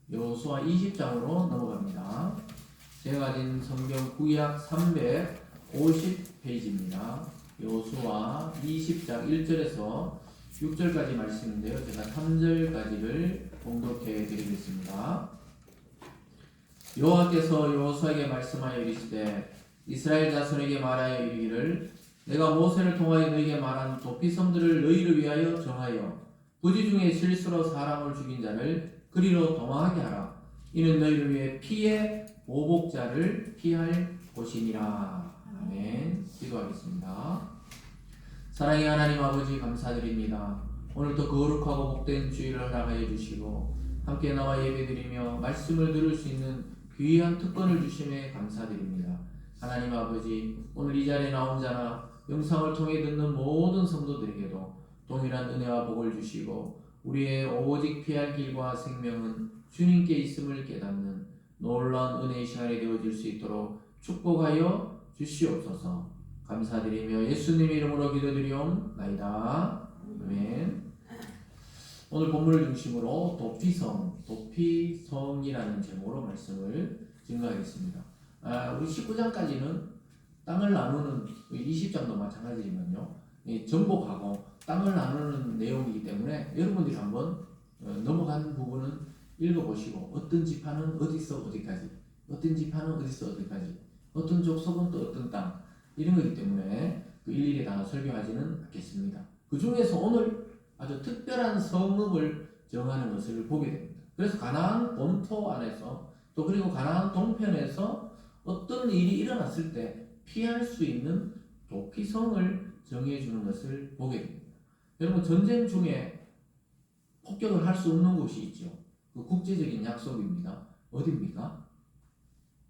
여호수아 20장으로 넘어갑니다. 제가 가진 성경 구약 350페이지입니다. 여호수아 20장 1절에서 6절까지 말씀인데요. 제가 3절까지를 봉독해 드리겠습니다. 여호와께서 여호수아에게 말씀하여 이르시되 이스라엘 자손에게 말하여 이르기를 내가 모세를 통하여 너희에게 말한 도피성들을 너희를 위하여 정하여 부지 중에 실수로 사람을 죽인 자를 그리로 도망하게 하라. 이는 너희를 위해 피의 보복자를 피할 곳이니라. 아멘. 기도하겠습니다. 사랑의 하나님 아버지 감사드립니다. 오늘도 거룩하고 복된 주일을 허락하여 주시고 함께 나와 예배드리며 말씀을 들을 수 있는 귀한 특권을 주심에 감사드립니다. 하나님 아버지, 오늘 이 자리에 나온 자나 영상을 통해 듣는 모든 성도들에게도 동일한 은혜와 복을 주시고 우리의 오직 피할 길과 생명은 주님께 있음을 깨닫는 놀라운 은혜의 시간이 되어질 수 있도록 축복하여 주시옵소서. 감사드리며 예수님의 이름으로 기도드리옵나이다. 아멘. 오늘 본문을 중심으로 도피성이라는 제목으로 말씀을 증거하겠습니다. 우리 19장까지는 땅을 나누는 20장도 마찬가지지만요. 정복하고 땅을 나누는 내용이기 때문에 여러분들이 한번 넘어간 부분은 읽어보시고 어떤 지파는 어디서 어디까지, 어떤 지파는 어디서 어디까지, 어떤 족속은 또 어떤 땅 이런 거기 때문에 일일이 다 설교하지는 않겠습니다. 그 중에서 오늘 아주 특별한 성읍을 정하는 것을 보게 됩니다. 그래서 가나안 본토 안에서 또 그리고 가나안 동편에서 어떤 일이 일어났을 때 피할 수 있는 도피성을 정해주는 것을 보게 됩니다. 여러분, 전쟁 중에 폭격을 할 수 없는 곳이 있죠. 그 국제적인 약속입니다. 어디입니까?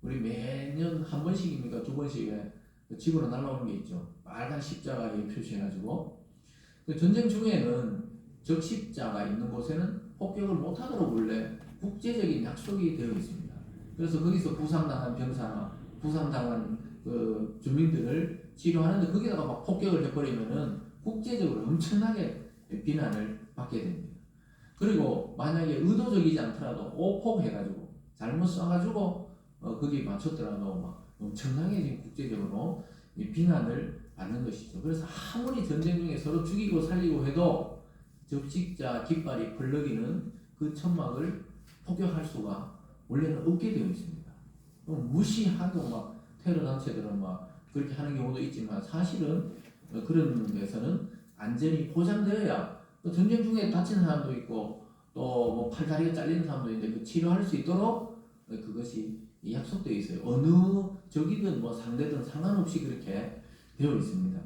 우리 매년 한 번씩입니까? 두 번씩에 집으로 날아오는 게 있죠. 빨간 십자가에 표시해가지고. 그 전쟁 중에는 적십자가 있는 곳에는 폭격을 못하도록 원래 국제적인 약속이 되어 있습니다. 그래서 거기서 부상당한 병사나 부상당한 그 주민들을 치료하는데 거기다가 막 폭격을 해버리면은 국제적으로 엄청나게 비난을 받게 됩니다. 그리고 만약에 의도적이지 않더라도 오폭해가지고 잘못 쏴가지고 거기 맞췄더라도 막 엄청나게 지금 국제적으로 비난을 받는 것이죠. 그래서 아무리 전쟁 중에 서로 죽이고 살리고 해도 적십자 깃발이 펄럭이는 그 천막을 폭격할 수가 원래는 없게 되어 있습니다. 무시하고 막 테러 단체들은 막 그렇게 하는 경우도 있지만 사실은 그런 데서는 안전이 보장되어야 전쟁 중에 다친 사람도 있고 또 뭐 팔다리가 잘리는 사람도 있는데 그 치료할 수 있도록 그것이 약속되어 있어요. 어느 적이든 뭐 상대든 상관없이 그렇게 되어 있습니다.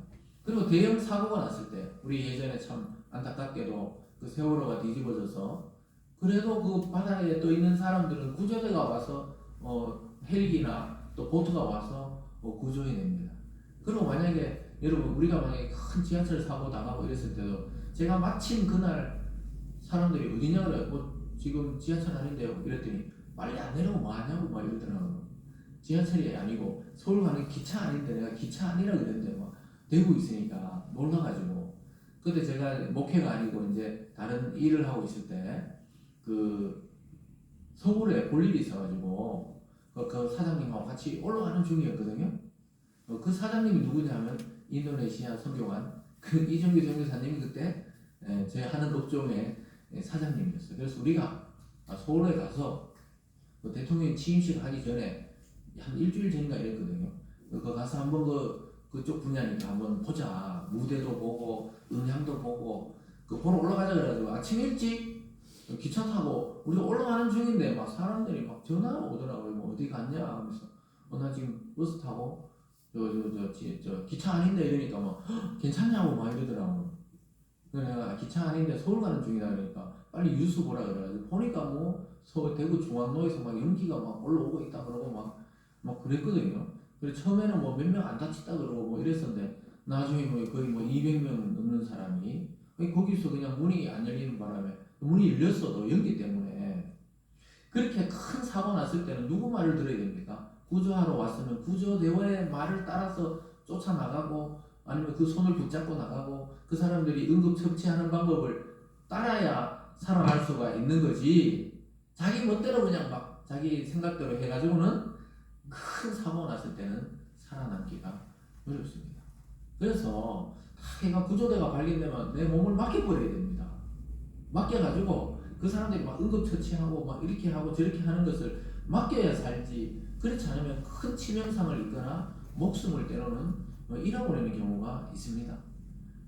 그리고 대형 사고가 났을 때 우리 예전에 참 안타깝게도 그 세월호가 뒤집어져서 그래도 그 바다에 떠 있는 사람들은 구조대가 와서 헬기나 또 보트가 와서 구조해냅니다. 그리고 만약에 여러분 우리가 만약에 큰 지하철 사고 나가고 이랬을 때도 제가 마침 그날 사람들이 어디냐 그래요. 지금 지하철 아닌데요. 이랬더니 빨리 안 내려고 뭐 하냐고 막 이러더라고요. 지하철이 아니고 서울 가는 기차 아닌데 내가 기차 아니라 그랬는데 막 대구 있으니까 놀라가지고 그때 제가 목회가 아니고 이제 다른 일을 하고 있을 때 그 서울에 볼 일이 있어가지고 그 사장님하고 같이 올라가는 중이었거든요. 그 사장님이 누구냐면 인도네시아 선교관 그 이종규 선교사님이 그때 제 하는 업종의 사장님이었어요. 그래서 우리가 서울에 가서 그 대통령 취임식 하기 전에 한 일주일 전인가 이랬거든요. 그 가서 한번 그쪽 분야니까 한번 보자. 무대도 보고 음향도 보고 그 보러 올라가자 그래가지고 아침 일찍 기차 타고 우리가 올라가는 중인데 막 사람들이 막 전화가 오더라고요. 뭐 어디 갔냐 하면서 나 지금 버스 타고 저 기차 아닌데 이러니까 막 괜찮냐고 막 이러더라고요. 그래서 내가 기차 아닌데 서울 가는 중이다 그러니까 빨리 뉴스 보라 그래가지고 보니까 뭐 서울 대구 중앙로에서 막 연기가 막 올라오고 있다 그러고 막 그랬거든요. 그래서 처음에는 뭐 몇 명 안 다쳤다 그러고 뭐 이랬었는데 나중에 뭐 거의 뭐 200명 넘는 사람이 거기서 그냥 문이 안 열리는 바람에 문이 열렸어도 연기 때문에 그렇게 큰 사고 났을 때는 누구 말을 들어야 됩니까? 구조하러 왔으면 구조대원의 말을 따라서 쫓아나가고 아니면 그 손을 붙잡고 나가고 그 사람들이 응급처치하는 방법을 따라야 살아날 수가 있는 거지. 자기 멋대로 그냥 막 자기 생각대로 해가지고는 큰 사고 났을 때는 살아남기가 어렵습니다. 그래서 얘가 구조대가 발견되면 내 몸을 맡겨버려야 됩니다. 맡겨가지고 그 사람들이 막 응급처치하고 막 이렇게 하고 저렇게 하는 것을 맡겨야 살지, 그렇지 않으면 큰 치명상을 입거나 목숨을 때로는 잃어버리는 경우가 있습니다.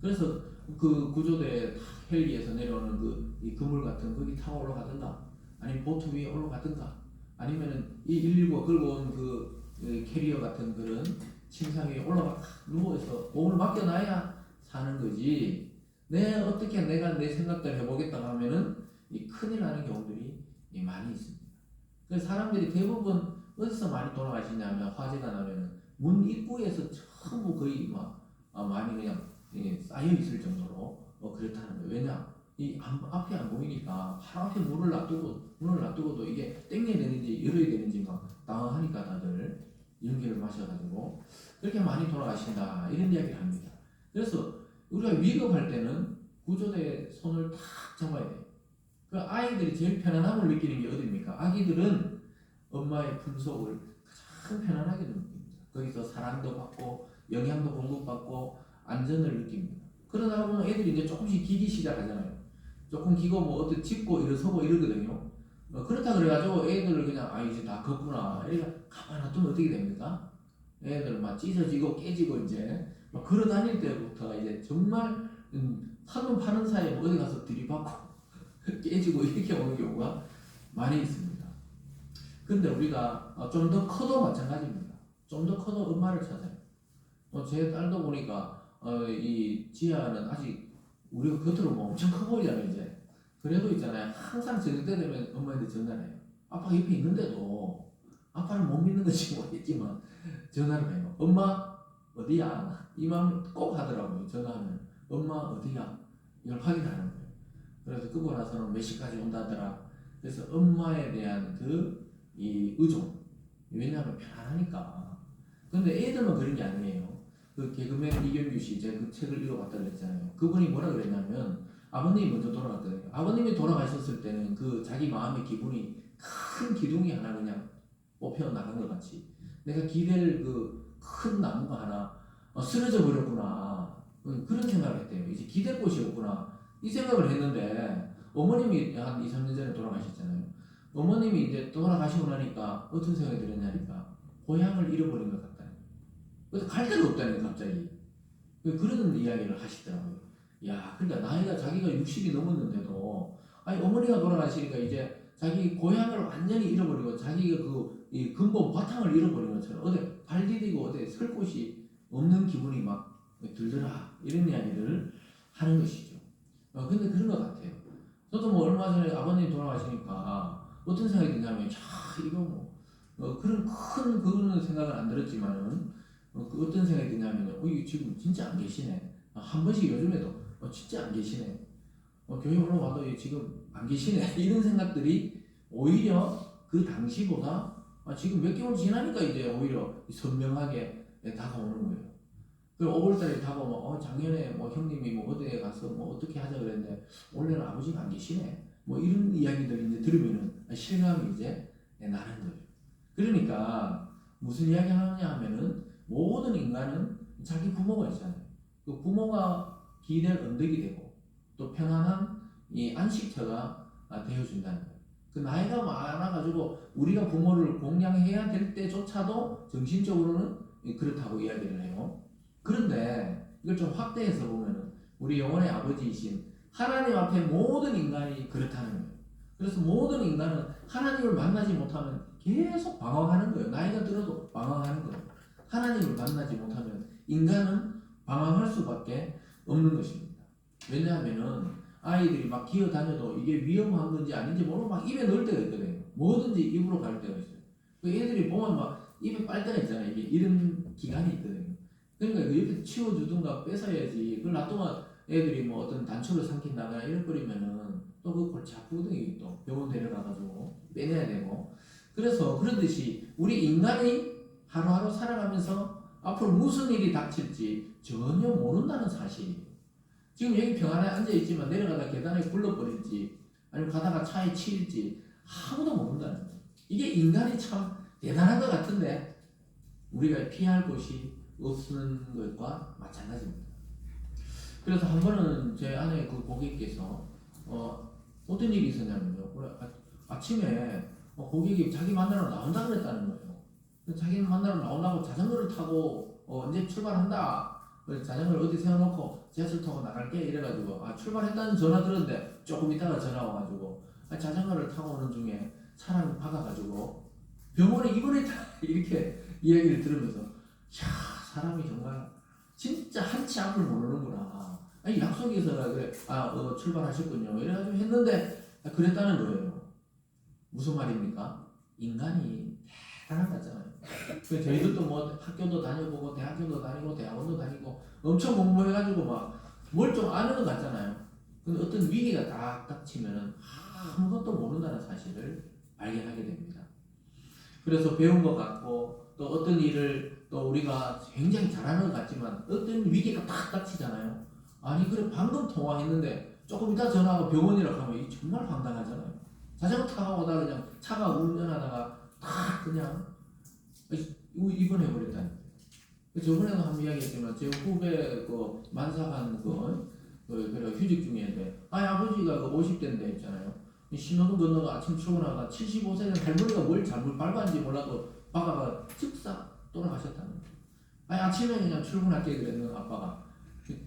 그래서 그 구조대 헬기에서 내려오는 이 그물 같은 거기 타고 올라가든가, 아니면 보트 위에 올라가든가, 아니면은 이 119가 끌고 온 그 캐리어 같은 그런 침상 위에 올라가 누워서 몸을 맡겨놔야 사는 거지. 어떻게 내가 내 생각대로 해보겠다고 하면은 이 큰일 나는 경우들이 많이 있습니다. 그래서 사람들이 대부분 어디서 많이 돌아가시냐면, 화재가 나면은 문 입구에서 전부 거의 많이 그냥 쌓여 있을 정도로 그렇다는 거예요. 왜냐? 앞이 안 보이니까 바로 앞에 문을 놔두고도 이게 땡겨야 되는지 열어야 되는지 막 당황하니까 다들 연기를 마셔가지고 그렇게 많이 돌아가신다, 이런 이야기를 합니다. 그래서 우리가 위급할 때는 구조대의 손을 탁 잡아야 돼요. 그 아이들이 제일 편안함을 느끼는 게 어디입니까? 아기들은 엄마의 품속을 가장 편안하게 느낍니다. 거기서 사랑도 받고 영양도 공급받고 안전을 느낍니다. 그러다 보면 애들이 이제 조금씩 기기 시작하잖아요. 조금 기고 뭐 어디 짚고 일어서고 이러거든요. 그렇다 그래가지고 애들을 그냥 이제 다 컸구나, 애가 가만히 놔두면 어떻게 됩니까? 애들 막 찢어지고 깨지고 이제 막 걸어 다닐 때부터 이제 정말 사는 파는 사이에 어디 가서 들이받고 깨지고 이렇게 오는 경우가 많이 있습니다. 근데 우리가 좀 더 커도 마찬가지입니다. 좀 더 커도 엄마를 찾아요. 제 딸도 보니까 이 지아는 아직 우리가 겉으로 뭐 엄청 커 보이잖아요 이제. 그래도 있잖아요, 항상 저녁 때 되면 엄마한테 전화를 해요. 아빠가 옆에 있는데도 아빠는 못 믿는 건지 모르겠지만 전화를 해요. 엄마 어디야? 이 마음 꼭 하더라고요. 전화하면 엄마 어디야? 이걸 확인하는 거예요. 그래서 끄고 나서는 몇 시까지 온다더라. 그래서 엄마에 대한 이 의존, 왜냐하면 편안하니까. 근데 애들은 그런 게 아니에요. 그 개그맨 이경규 씨, 제가 그 책을 읽어봤다 그랬잖아요. 그분이 뭐라 그랬냐면 아버님이 먼저 돌아갔거든요. 아버님이 돌아가셨을 때는 자기 마음의 기분이 큰 기둥이 하나 그냥 뽑혀 나간 것 같이, 내가 기댈 큰 나무가 하나 쓰러져 버렸구나, 그런 생각을 했대요. 이제 기댈 곳이 없구나, 이 생각을 했는데 어머님이 한 2, 3년 전에 돌아가셨잖아요. 어머님이 이제 돌아가시고 나니까 어떤 생각이 들었냐니까 고향을 잃어버린 것 같다. 그래서 갈 데가 없다는 거예요, 갑자기. 그런 이야기를 하시더라고요. 야, 그러니까 나이가 자기가 60이 넘었는데도 어머니가 돌아가시니까 이제 자기 고향을 완전히 잃어버리고 자기가 이 근본 바탕을 잃어버린 것처럼 어디 발 디디고 어디 설 곳이 없는 기분이 막 들더라, 이런 이야기를 하는 것이죠. 근데 그런 것 같아요. 저도 뭐 얼마 전에 아버님 돌아가시니까 어떤 생각이 드냐면, 이거 그런 큰 그거는 생각은 안 들었지만은 어떤 생각이 드냐면, 이거 지금 진짜 안 계시네. 한 번씩 요즘에도 진짜 안 계시네. 교회 올라와도 지금 안 계시네. 이런 생각들이 오히려 그 당시보다 지금 몇 개월 지나니까 이제 오히려 선명하게 다가오는 거예요. 그 5월달에 다가오면 작년에 형님이 어디에 가서 어떻게 하자 그랬는데 올해는 아버지가 안 계시네. 이런 이야기들 이제 들으면은 실감이 이제 나는 거예요. 그러니까 무슨 이야기 하느냐 하면은 모든 인간은 자기 부모가 있잖아요. 그 부모가 기댈 언덕이 되고 또 편안한 이 안식처가 되어준다는 거예요. 그 나이가 많아가지고 우리가 부모를 공양해야 될 때조차도 정신적으로는 그렇다고 이야기를 해요. 그런데 이걸 좀 확대해서 보면은 우리 영혼의 아버지이신 하나님 앞에 모든 인간이 그렇다는 거예요. 그래서 모든 인간은 하나님을 만나지 못하면 계속 방황하는 거예요. 나이가 들어도 방황하는 거예요. 하나님을 만나지 못하면 인간은 방황할 수밖에 없는 것입니다. 왜냐하면은 아이들이 막 기어다녀도 이게 위험한 건지 아닌지 모르고 막 입에 넣을 때가 있거든요. 뭐든지 입으로 갈 때가 있어요. 그 애들이 보면 막 입에 빨 때가 있잖아요. 이게 이런 기간이 있거든요. 그러니까 그 옆에 치워주든가 뺏어야지. 그걸 놔두면 애들이 어떤 단초를 삼킨다거나 이럴 거리면은 또 그 골치 아프거든요. 또 병원 데려가가지고 빼내야 되고. 그래서 그런듯이 우리 인간이 하루하루 살아가면서 앞으로 무슨 일이 닥칠지 전혀 모른다는 사실이에요. 지금 여기 평안에 앉아있지만 내려가다 계단에 굴러버릴지 아니면 가다가 차에 치일지 아무도 모른다는 거예요. 이게 인간이 참 대단한 것 같은데 우리가 피할 곳이 없는 것과 마찬가지입니다. 그래서 한 번은 제 아내 그 고객께서 어떤 일이 있었냐면요. 아침에 고객이 자기 만나러 나온다 그랬다는 거예요. 자기 만나러 나오려고 자전거를 타고 이제 출발한다. 그래서 자전거를 어디 세워놓고 지하철 타고 나갈게 이래가지고 출발했다는 전화 들었는데 조금 있다가 전화 와가지고 자전거를 타고 오는 중에 사람이 박아가지고 병원에 입원했다 이렇게 이야기를 들으면서 야 사람이 정말 진짜 한치 앞을 모르는구나. 아니 약속에서 그래 출발하셨군요 이래가지고 했는데 그랬다는 거예요. 무슨 말입니까? 인간이 대단한 거잖아요. 저희들도 뭐 학교도 다녀보고 대학교도 다니고 대학원도 다니고 엄청 공부해가지고 막 뭘 좀 아는 것 같잖아요. 근데 어떤 위기가 딱 치면은 아무것도 모른다는 사실을 발견하게 됩니다. 그래서 배운 것 같고 또 어떤 일을 또 우리가 굉장히 잘하는 것 같지만 어떤 위기가 딱 닥치잖아요. 아니 그래 방금 통화했는데 조금 이따 전화하고 병원이라고 하면 이 정말 황당하잖아요. 자전거 타고 오다가 그냥 차가 운전하다가 딱 그냥 입원해버렸다는 거예요. 저번에도 한번 이야기했지만 제 후배 그 만삭한 그래 휴직 중인데 아버지가 그 50대인데 있잖아요. 신호등 건너고 아침 출근하다가 75세는 할머니가 뭘 잘못 밟았는지 몰라도 박아가 즉사 돌아가셨다는 거예요. 아침에 그냥 출근할게 그랬는 아빠가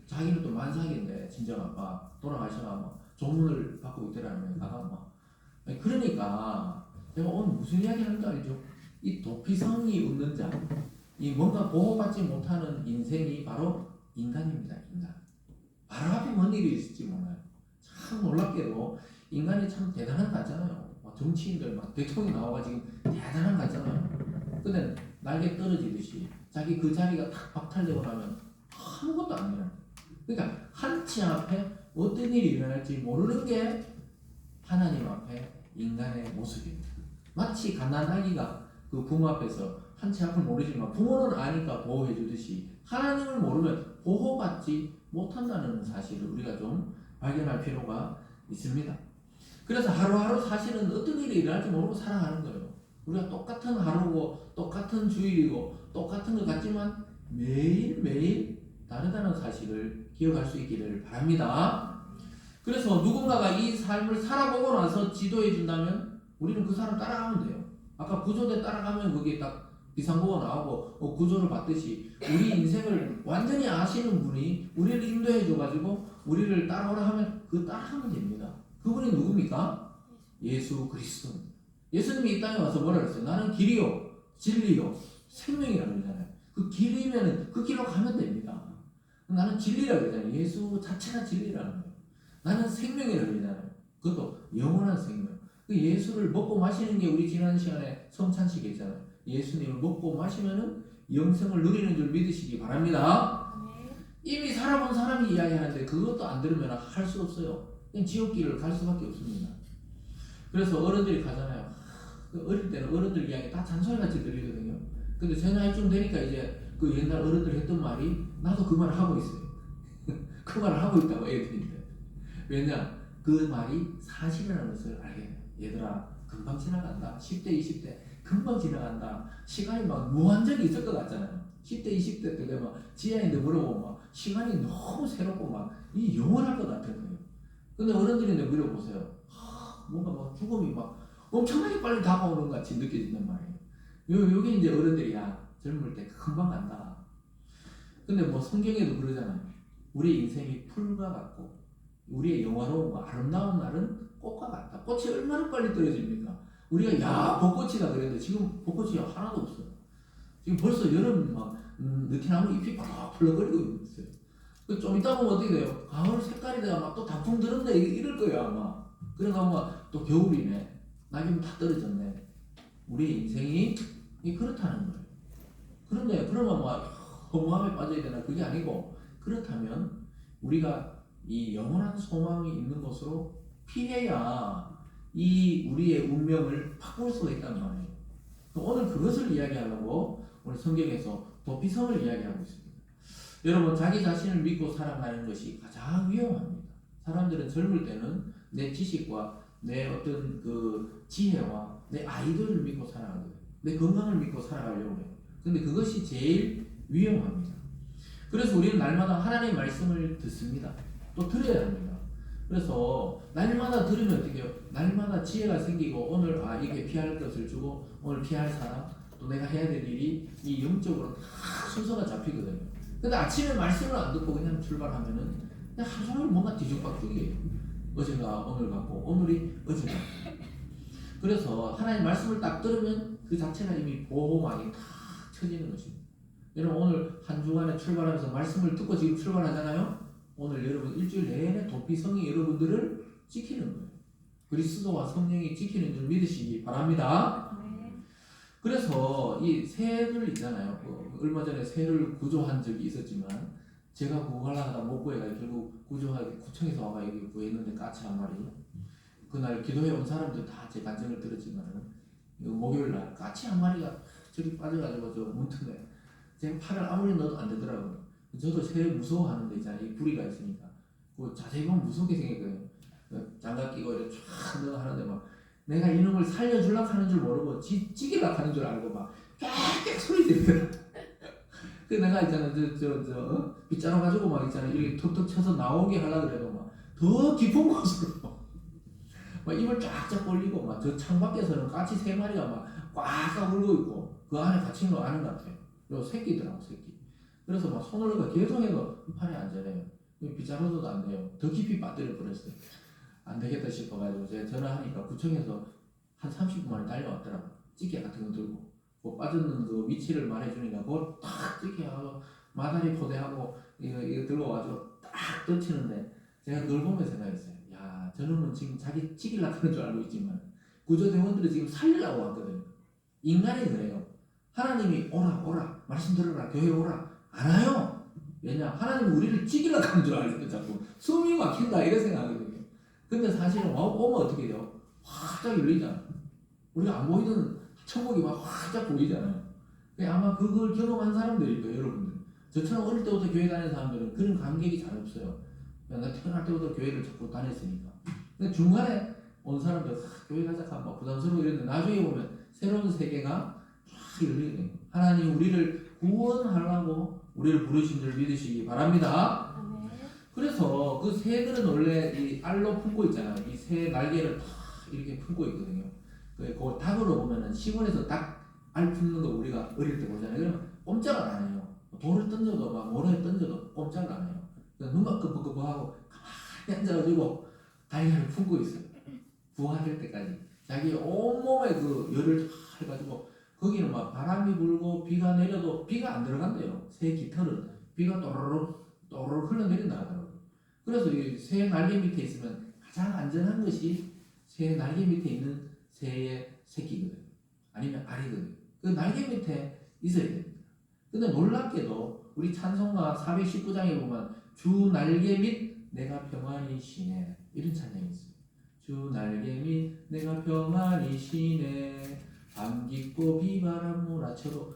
자기는 또 만삭인데 친정 아빠 돌아가셔가 막 조문을 받고 있더라는 거예요. 막 그러니까 내가 오늘 무슨 이야기 하는지 알죠? 이 도피성이 없는 자, 이 뭔가 보호받지 못하는 인생이 바로 인간입니다. 인간. 바로 앞에 뭔 일이 있을지 몰라요. 참 놀랍게도 인간이 참 대단한 거 같잖아요. 정치인들 막 대통령이 나와가 지금 대단한 거 같잖아요. 근데 날개 떨어지듯이 자기 그 자리가 탁 박탈되고 나면 아무것도 안 일어나요. 그러니까 한치 앞에 어떤 일이 일어날지 모르는 게 하나님 앞에 인간의 모습입니다. 마치 갓난아기가 그 부모 앞에서 한치 앞을 모르지만 부모는 아니까 보호해 주듯이 하나님을 모르면 보호받지 못한다는 사실을 우리가 좀 발견할 필요가 있습니다. 그래서 하루하루 사실은 어떤 일이 일어날지 모르고 살아가는 거예요. 우리가 똑같은 하루고 똑같은 주일이고 똑같은 것 같지만 매일매일 다르다는 사실을 기억할 수 있기를 바랍니다. 그래서 누군가가 이 삶을 살아보고 나서 지도해 준다면 우리는 그 사람 따라가면 돼요. 아까 구조대 따라가면 거기에 딱 비상구가 나오고 구조를 받듯이 우리 인생을 완전히 아시는 분이 우리를 인도해 줘가지고 우리를 따라오라 하면 그 따라가면 됩니다. 그분이 누굽니까? 예수 그리스도. 예수님이 이 땅에 와서 뭐라 그랬어요? 나는 길이요 진리요 생명이라고 그러잖아요. 그 길이면 그 길로 가면 됩니다. 나는 진리라고 그러잖아요. 예수 자체가 진리라는 거예요. 나는 생명이라고 그러잖아요. 그것도 영원한 생명. 그 예수를 먹고 마시는 게 우리 지난 시간에 성찬식 했잖아요. 예수님을 먹고 마시면은 영생을 누리는 줄 믿으시기 바랍니다. 이미 살아본 사람이 이야기하는데 그것도 안 들으면 할 수 없어요. 그냥 지옥길을 갈 수밖에 없습니다. 그래서 어른들이 가잖아요. 어릴 때는 어른들 이야기 다 잔소리같이 들리거든요. 근데 제 나이쯤 되니까 이제 그 옛날 어른들 했던 말이 나도 그 말을 하고 있어요. 그 말을 하고 있다고 애들인데. 왜냐? 그 말이 사실이라는 것을 알게 돼요. 얘들아 금방 지나간다. 10대 20대 금방 지나간다. 시간이 막 무한정이 있을 것 같잖아요. 10대 20대 때 내가 지하인데 물어보면 막 시간이 너무 새롭고 막 이 영원할 것 같은 거예요. 근데 어른들인데 물어보세요. 뭔가 막 죽음이 막 엄청나게 빨리 다가오는 것 같이 느껴진단 말이에요. 요게 이제 어른들이 젊을 때 금방 간다. 근데 뭐 성경에도 그러잖아요. 우리 인생이 풀과 같고 우리의 영화로움과 아름다운 날은 꽃과 같다. 꽃이 얼마나 빨리 떨어집니까? 우리가 벚꽃이다 그랬는데 지금 벚꽃이 하나도 없어요. 지금 벌써 여름 막 느티나무 잎이 펄럭펄럭거리고 있어요. 좀 이따 보면 어떻게 돼요? 가을 색깔이 돼가 막 또 단풍 들었네 이럴 거예요 아마. 그러다 보면 또 겨울이네. 낙엽 다 떨어졌네. 우리의 인생이 그렇다는 거예요. 그런데 그러면 막 허무함에 빠져야 되나? 그게 아니고 그렇다면 우리가 이 영원한 소망이 있는 것으로 피해야 이 우리의 운명을 바꿀 수가 있단 말이에요. 오늘 그것을 이야기하려고 오늘 성경에서 도피성을 이야기하고 있습니다. 여러분 자기 자신을 믿고 살아가는 것이 가장 위험합니다. 사람들은 젊을 때는 내 지식과 내 어떤 그 지혜와 내 아이들을 믿고 살아가거든. 내 건강을 믿고 살아가려고 해요. 근데 그것이 제일 위험합니다. 그래서 우리는 날마다 하나님의 말씀을 듣습니다. 또 들어야 합니다. 그래서 날마다 들으면 어떻게 해요? 날마다 지혜가 생기고 오늘 이게 피할 것을 주고 오늘 피할 사람 또 내가 해야 될 일이 이 영적으로 다 순서가 잡히거든요. 근데 아침에 말씀을 안 듣고 그냥 출발하면은 그냥 하루 종일 뭔가 뒤죽박죽이에요. 어제가 오늘 같고 오늘이 어제가. 그래서 하나님 말씀을 딱 들으면 그 자체가 이미 보호막이 다 쳐지는 것입니다. 여러분 오늘 한 주간에 출발하면서 말씀을 듣고 지금 출발하잖아요. 오늘 여러분 일주일 내내 도피성이 여러분들을 지키는 거예요. 그리스도와 성령이 지키는 줄 믿으시기 바랍니다. 그래서 이 새를 있잖아요. 얼마 전에 새를 구조한 적이 있었지만 제가 구하려고 하다 못 구해가 결국 구조하기 구청에서 와가 여기 구했는데 까치 한 마리. 그날 기도해 온 사람들 다 제 간증을 들었지만은 목요일 날 까치 한 마리가 저기 빠져가지고 저 문틈에 제가 팔을 아무리 넣어도 안 되더라고요. 저도 새 무서워하는 데 있잖아요. 이 부리가 있으니까. 그 자세히 보면 무섭게 생겼거든요. 장갑 끼고 이렇게 쫙 넣어 하는데 막 내가 이놈을 살려주려고 하는 줄 모르고 찌기려고 하는 줄 알고 막 꽥꽥 소리 들더라. 그 내가 있잖아 빗자루 가지고 막 있잖아 이렇게 툭툭 쳐서 나오게 하려고 그래도 막 더 깊은 곳으로 막 입을 쫙쫙 벌리고 막 저 창밖에서는 까치 3마리가 막 꽉꽉 울고 있고 그 안에 갇힌 거 아는 것 같아요. 요 새끼더라고 새끼. 그래서 막 손을 계속해서 팔이 안 저래요. 빗자루도 안 돼요. 더 깊이 빠뜨려 버렸어요. 안 되겠다 싶어가지고 제가 전화하니까 구청에서 한 30분 만에 달려왔더라고. 찌개 같은 거 들고 그 빠졌는 그 위치를 말해주니까 그걸 딱 찌개하고 마다리 포대하고 이거 들고 와가지고 딱 떨치는데 제가 그걸 보면서 생각했어요. 야 저놈은 지금 자기 찌기려고 하는 줄 알고 있지만 구조대원들이 지금 살리려고 왔거든요. 인간이 그래요. 하나님이 오라 말씀 들어라 교회 오라 안 와요. 왜냐 하나님은 우리를 찌기려고 하는 줄 알거든. 자꾸 숨이 막힌다 이런 생각하거든요. 근데 사실은 오면 어떻게 돼요? 활짝 열리잖아. 우리가 안 보이던 천국이 막 활짝 보이잖아요. 아마 그걸 경험한 사람들일 거예요, 여러분들. 저처럼 어릴 때부터 교회 다니는 사람들은 그런 감격이 잘 없어요. 내가 태어날 때부터 교회를 자꾸 다녔으니까. 근데 중간에 온 사람들 교회 가자 하면 부담스러워 이랬는데 나중에 보면 새로운 세계가 쫙 열리게 돼요. 하나님 우리를 구원하려고 우리를 부르신 줄 믿으시기 바랍니다. 그래서 그 새들은 원래 이 알로 품고 있잖아요. 이 새 날개를 다 이렇게 품고 있거든요. 그 닭으로 보면은 시골에서 닭 알 품는 거 우리가 어릴 때 보잖아요. 그러면 꼼짝을 안 해요. 돌을 던져도 막 모래에 던져도 꼼짝을 안 해요. 눈만 끄덕끄덕하고 가만히 앉아가지고 달걀을 품고 있어요. 부화될 때까지 자기 온몸에 그 열을 다 해가지고 거기는 막 바람이 불고 비가 내려도 비가 안 들어간대요. 새 깃털은 비가 또르륵 흘러내린다 하더라고요. 그래서 이 새 날개 밑에 있으면 가장 안전한 것이 새 날개 밑에 있는 새의 새끼거든요. 아니면 알이거든요. 그 날개 밑에 있어야 됩니다. 근데 놀랍게도 우리 찬송가 419장에 보면 주 날개 밑 내가 평안히 쉬네 이런 찬양이 있어요. 주 날개 밑 내가 평안히 쉬네 밤 깊고 비바람 몰아쳐도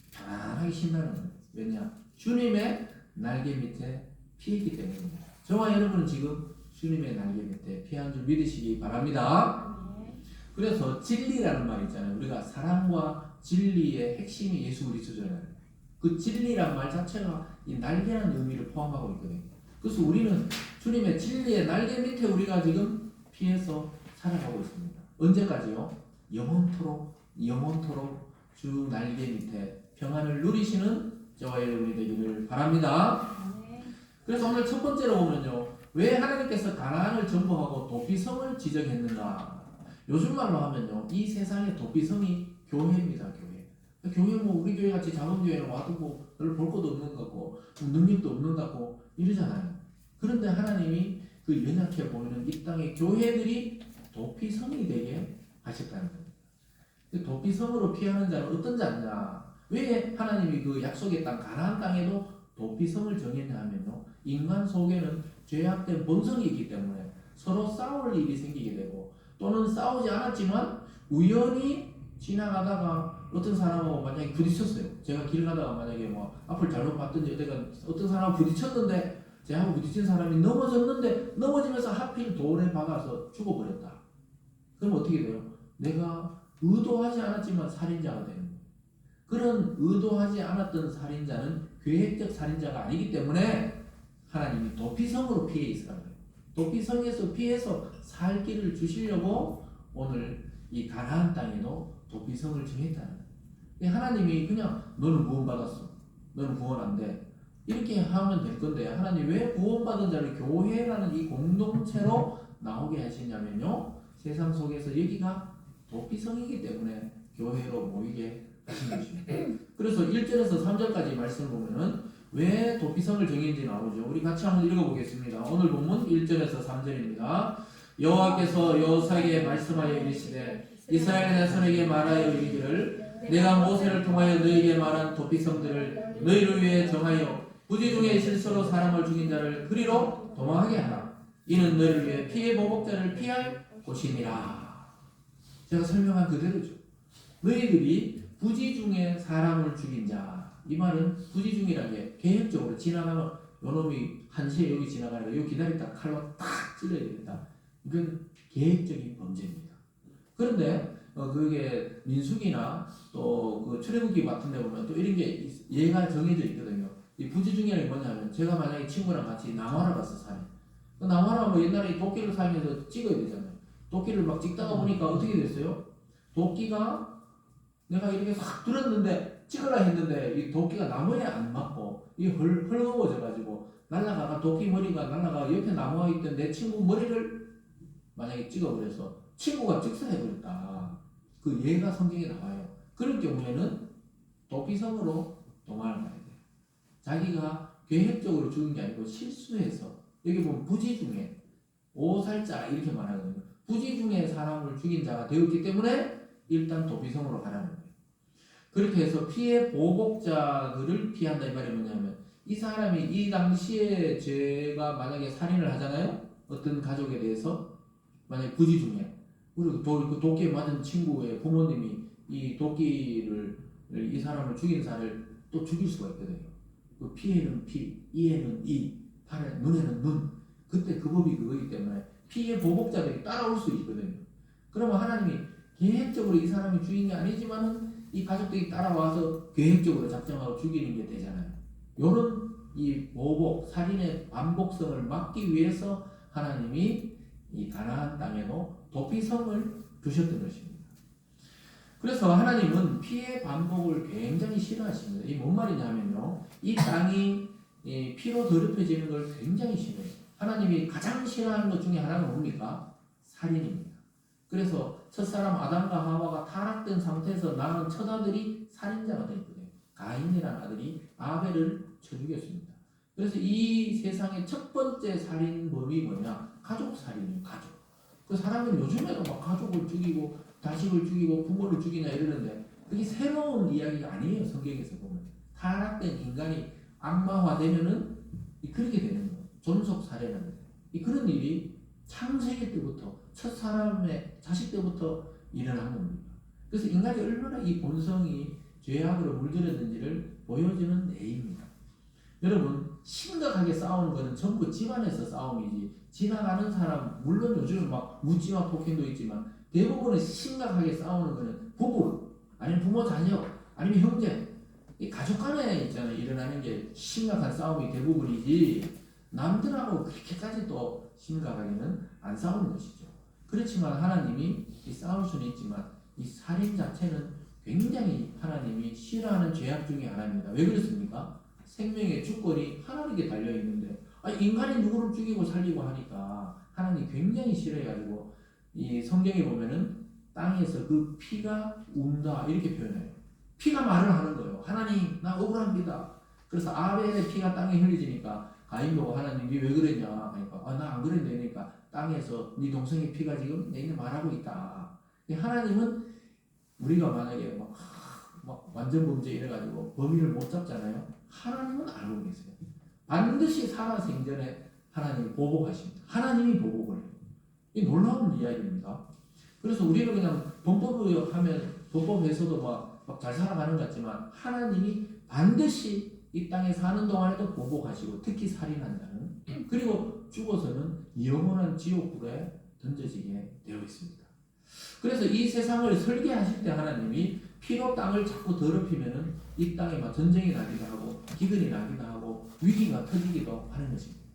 편안하게 쉰다는 거예요. 왜냐? 주님의 날개 밑에 피했기 때문입니다. 저와 여러분은 지금 주님의 날개 밑에 피한 줄 믿으시기 바랍니다. 그래서 진리라는 말 있잖아요. 우리가 사랑과 진리의 핵심이 예수 그리스도잖아요. 그 진리란 말 자체가 이 날개라는 의미를 포함하고 있거든요. 그래서 우리는 주님의 진리의 날개 밑에 우리가 지금 피해서 살아가고 있습니다. 언제까지요? 영원토록 주 날개 밑에 평안을 누리시는 저와 여러분이 되기를 바랍니다. 그래서 오늘 첫 번째로 보면요. 왜 하나님께서 가나안을 정복하고 도피성을 지정했는가? 요즘 말로 하면요. 이 세상의 도피성이 교회입니다. 교회 뭐 우리 교회 같이 작은 교회는 와도 뭐 별로 볼 것도 없는 것 같고 능력도 없는 것 같고 이러잖아요. 그런데 하나님이 그 연약해 보이는 이 땅의 교회들이 도피성이 되게 하셨다는 겁니다. 도피성으로 피하는 자는 어떤 자냐? 왜 하나님이 그 약속의 땅 가나안 땅에도 도피성을 정했냐 하면요. 인간 속에는 죄악된 본성이 있기 때문에 서로 싸울 일이 생기게 되고 또는 싸우지 않았지만 우연히 지나가다가 어떤 사람하고 만약에 부딪혔어요. 제가 길 가다가 만약에 뭐 앞을 잘못 봤든지 어떤 사람하고 부딪혔는데 제하고 부딪힌 사람이 넘어졌는데 넘어지면서 하필 돌에 박아서 죽어버렸다. 그럼 어떻게 돼요? 내가 의도하지 않았지만 살인자가 되는 거예요. 그런 의도하지 않았던 살인자는 계획적 살인자가 아니기 때문에 하나님이 도피성으로 피해 있으라고 해요. 도피성에서 피해서 살 길을 주시려고 오늘 이 가나안 땅에도 도피성을 정했다는 거예요. 하나님이 그냥 너는 구원받았어, 너는 구원 안 돼, 이렇게 하면 될 건데 하나님 왜 구원받은 자를 교회라는 이 공동체로 나오게 하시냐면요, 세상 속에서 여기가 도피성이기 때문에 교회로 모이게 하신 것입니다. 그래서 1절에서 3절까지 말씀을 보면은 왜 도피성을 정했는지 나오죠. 우리 같이 한번 읽어보겠습니다. 오늘 본문 1절에서 3절입니다. 여호와께서 여호사에게 말씀하여 이르시되 이스라엘 자손에게 말하여 이르기를 내가 모세를 통하여 너희에게 말한 도피성들을 너희를 위해 정하여 부지 중에 실수로 사람을 죽인 자를 그리로 도망하게 하라. 이는 너희를 위해 피해 보복자를 피할 곳이니라. 제가 설명한 그대로죠. 너희들이 부지 중에 사람을 죽인 자, 이 말은 부지 중이라는 게 계획적으로 지나가면 요놈이 한시에 여기 지나가니까 여기 기다렸다 칼로 딱 찔러야 되겠다. 이건 계획적인 범죄입니다. 그런데 그게 민수기나 또 그 출애굽기 같은 데 보면 또 이런 게 예가 정해져 있거든요. 이 부지 중이라는 게 뭐냐면 제가 만약에 친구랑 같이 나무하러 갔어, 산에. 나무하러 뭐 옛날에 도끼를 사용해서 찍어야 되잖아요. 도끼를 막 찍다가 보니까 어떻게 됐어요? 도끼가 내가 이렇게 싹 들었는데 찍으라 했는데 이 도끼가 나무에 안 맞고 이 헐거워져 가지고 날라가가 도끼 머리가 날라가 옆에 나무가 있던 내 친구 머리를 만약에 찍어버려서 친구가 즉사해버렸다. 그 예가 성경에 나와요. 그런 경우에는 도피성으로 도망을 가야 돼요. 자기가 계획적으로 죽은 게 아니고 실수해서, 여기 보면 부지 중에 오살자 이렇게 말하거든요. 부지 중에 사람을 죽인 자가 되었기 때문에 일단 도피성으로 가라는 거예요. 그렇게 해서 피해 보복자들을 피한다 이 말이 뭐냐면 이 사람이 이 당시에 죄가 만약에 살인을 하잖아요. 어떤 가족에 대해서 만약에 부지 중에 그리고 그 도끼에 맞은 친구의 부모님이 이 도끼를 이 사람을 죽인 사람을 또 죽일 수가 있거든요. 그 피에는 피, 이에는 이, 팔에 눈에는 눈. 그때 그 법이 그거기 때문에 피해 보복자들이 따라올 수 있거든요. 그러면 하나님이 계획적으로 이 사람이 죽인 게 아니지만은 이 가족들이 따라와서 계획적으로 작정하고 죽이는 게 되잖아요. 요런 이 보복, 살인의 반복성을 막기 위해서 하나님이 이 가나안 땅에도 도피성을 두셨던 것입니다. 그래서 하나님은 피해 반복을 굉장히 싫어하십니다. 이 뭔 말이냐면요, 이 땅이 피로 더럽혀지는 걸 굉장히 싫어해요. 하나님이 가장 싫어하는 것 중에 하나가 뭡니까? 살인입니다. 그래서 첫사람 아담과 하와가 타락된 상태에서 낳은 첫 아들이 살인자가 되었거든요. 가인이라는 아들이 아벨을 쳐 죽였습니다. 그래서 이 세상의 첫 번째 살인범이 뭐냐? 가족 살인이에요. 가족. 그 사람들은 요즘에도 막 가족을 죽이고 자식을 죽이고 부모를 죽이냐 이러는데 그게 새로운 이야기가 아니에요. 성경에서 보면 타락된 인간이 악마화되면은 그렇게 되는 거예요. 존속 살해라는 거예요. 그런 일이 창세기 때부터 첫 사람의 자식 때부터 일어난 겁니다. 그래서 인간이 얼마나 이 본성이 죄악으로 물들었는지를 보여주는 예입니다. 여러분, 심각하게 싸우는 것은 전부 집안에서 싸움이지 지나가는 사람, 물론 요즘은 막 묻지마 폭행도 있지만 대부분은 심각하게 싸우는 것은 부부 아니면 부모 자녀 아니면 형제, 이 가족 간에 있잖아요. 일어나는 게 심각한 싸움이 대부분이지 남들하고 그렇게까지 또 심각하게는 안 싸우는 것이죠. 그렇지만 하나님이 싸울 수는 있지만 이 살인 자체는 굉장히 하나님이 싫어하는 죄악 중에 하나입니다. 왜 그렇습니까? 생명의 주권이 하나님께 달려있는데 인간이 누구를 죽이고 살리고 하니까 하나님이 굉장히 싫어해가지고 이 성경에 보면은 땅에서 그 피가 운다 이렇게 표현해요. 피가 말을 하는 거예요. 하나님 나 억울합니다. 그래서 아벨의 피가 땅에 흘려지니까 가인 보고 하나님이 왜 그랬냐 하니까 나 안 그랬네. 그러니까 땅에서 네 동생의 피가 지금 내게 말하고 있다. 하나님은 우리가 만약에 막 완전 범죄 이래가지고 범인을 못 잡잖아요. 하나님은 알고 계세요. 반드시 살아 생전에 하나님이 보복하십니다. 하나님이 보복을 해요. 이 놀라운 이야기입니다. 그래서 우리는 그냥 범법을 하면 범법에서도 막 잘 살아가는 것 같지만 하나님이 반드시 이 땅에 사는 동안에도 보복하시고 특히 살인한 자는 그리고 죽어서는 영원한 지옥불에 던져지게 되어 있습니다. 그래서 이 세상을 설계하실 때 하나님이 피로 땅을 자꾸 더럽히면은 이 땅에 막 전쟁이 나기도 하고 기근이 나기도 하고 위기가 터지기도 하는 것입니다.